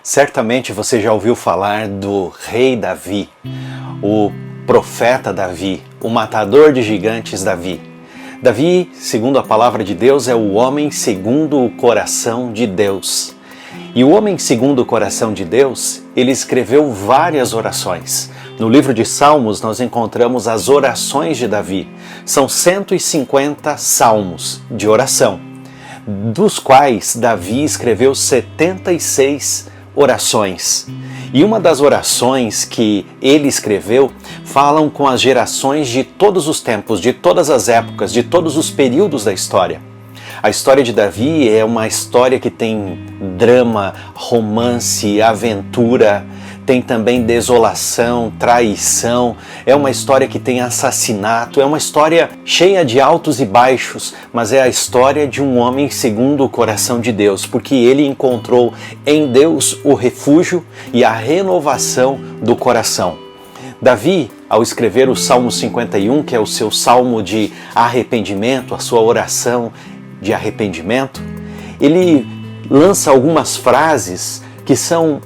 Certamente você já ouviu falar do rei Davi, o profeta Davi, o matador de gigantes Davi. Davi, segundo a palavra de Deus, é o homem segundo o coração de Deus. E o homem segundo o coração de Deus, ele escreveu várias orações. No livro de Salmos nós encontramos as orações de Davi. São 150 salmos de oração, dos quais Davi escreveu 76 orações. E uma das orações que ele escreveu falam com as gerações de todos os tempos, de todas as épocas, de todos os períodos da história. A história de Davi é uma história que tem drama, romance, aventura, tem também desolação, traição, é uma história que tem assassinato, é uma história cheia de altos e baixos, mas é a história de um homem segundo o coração de Deus, porque ele encontrou em Deus o refúgio e a renovação do coração. Davi, ao escrever o Salmo 51, que é o seu salmo de arrependimento, a sua oração de arrependimento, ele lança algumas frases que são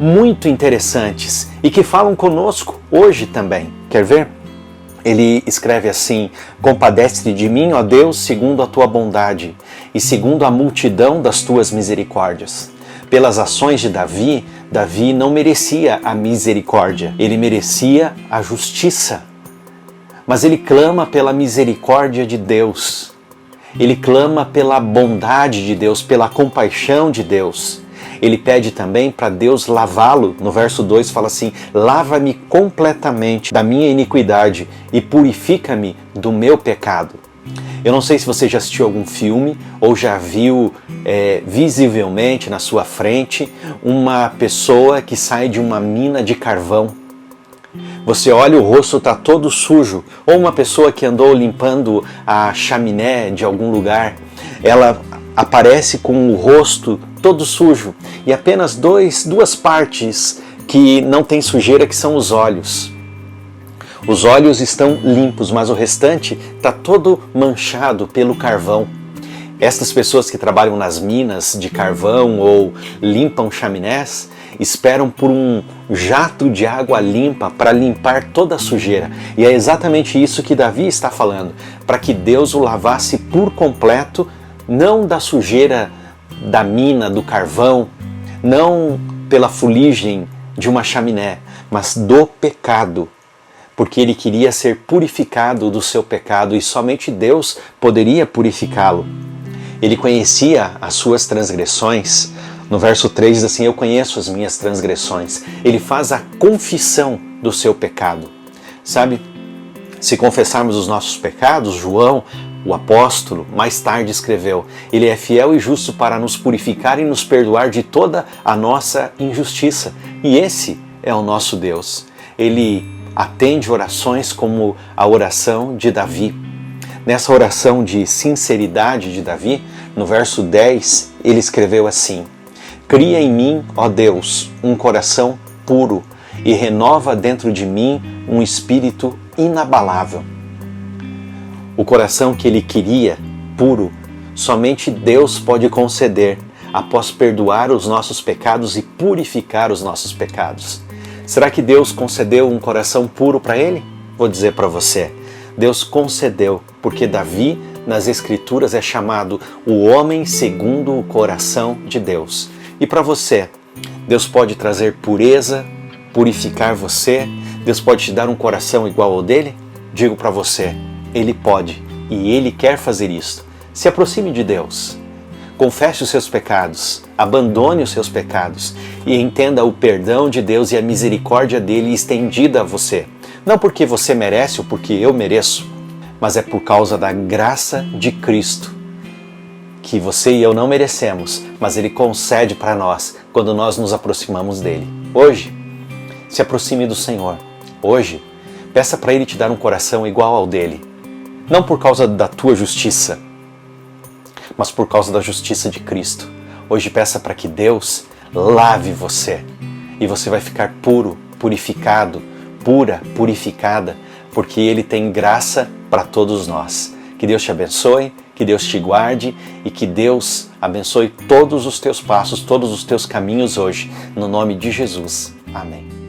muito interessantes e que falam conosco hoje também. Quer ver? Ele escreve assim: compadece-te de mim, ó Deus, segundo a tua bondade e segundo a multidão das tuas misericórdias. Pelas ações de Davi, Davi não merecia a misericórdia, ele merecia a justiça. Mas ele clama pela misericórdia de Deus. Ele clama pela bondade de Deus, pela compaixão de Deus. Ele pede também para Deus lavá-lo. No verso 2 fala assim: lava-me completamente da minha iniquidade e purifica-me do meu pecado. Eu não sei se você já assistiu algum filme ou já viu visivelmente na sua frente uma pessoa que sai de uma mina de carvão. Você olha, o rosto está todo sujo. Ou uma pessoa que andou limpando a chaminé de algum lugar, ela aparece com o rosto todo sujo e apenas duas partes que não tem sujeira, que são os olhos. Os olhos estão limpos, mas o restante está todo manchado pelo carvão. Estas pessoas que trabalham nas minas de carvão ou limpam chaminés esperam por um jato de água limpa para limpar toda a sujeira. E é exatamente isso que Davi está falando, para que Deus o lavasse por completo, não da sujeira da mina, do carvão, não pela fuligem de uma chaminé, mas do pecado, porque ele queria ser purificado do seu pecado e somente Deus poderia purificá-lo. Ele conhecia as suas transgressões. No verso 3 diz assim: eu conheço as minhas transgressões. Ele faz a confissão do seu pecado. Sabe, se confessarmos os nossos pecados, João, o apóstolo, mais tarde escreveu: ele é fiel e justo para nos purificar e nos perdoar de toda a nossa injustiça. E esse é o nosso Deus. Ele atende orações como a oração de Davi. Nessa oração de sinceridade de Davi, no verso 10, ele escreveu assim: cria em mim, ó Deus, um coração puro e renova dentro de mim um espírito inabalável. O coração que ele queria, puro, somente Deus pode conceder após perdoar os nossos pecados e purificar os nossos pecados. Será que Deus concedeu um coração puro para ele? Vou dizer para você, Deus concedeu, porque Davi, nas Escrituras, é chamado o homem segundo o coração de Deus. E para você, Deus pode trazer pureza, purificar você? Deus pode te dar um coração igual ao dele? Digo para você, Ele pode e Ele quer fazer isso. Se aproxime de Deus, confesse os seus pecados, abandone os seus pecados e entenda o perdão de Deus e a misericórdia dele estendida a você. Não porque você merece ou porque eu mereço, mas é por causa da graça de Cristo, que você e eu não merecemos, mas Ele concede para nós quando nós nos aproximamos dele. Hoje, se aproxime do Senhor. Hoje, peça para Ele te dar um coração igual ao dele. Não por causa da tua justiça, mas por causa da justiça de Cristo. Hoje peça para que Deus lave você e você vai ficar puro, purificado, pura, purificada, porque Ele tem graça para todos nós. Que Deus te abençoe, que que Deus te guarde e que Deus abençoe todos os teus passos, todos os teus caminhos hoje, no nome de Jesus. Amém.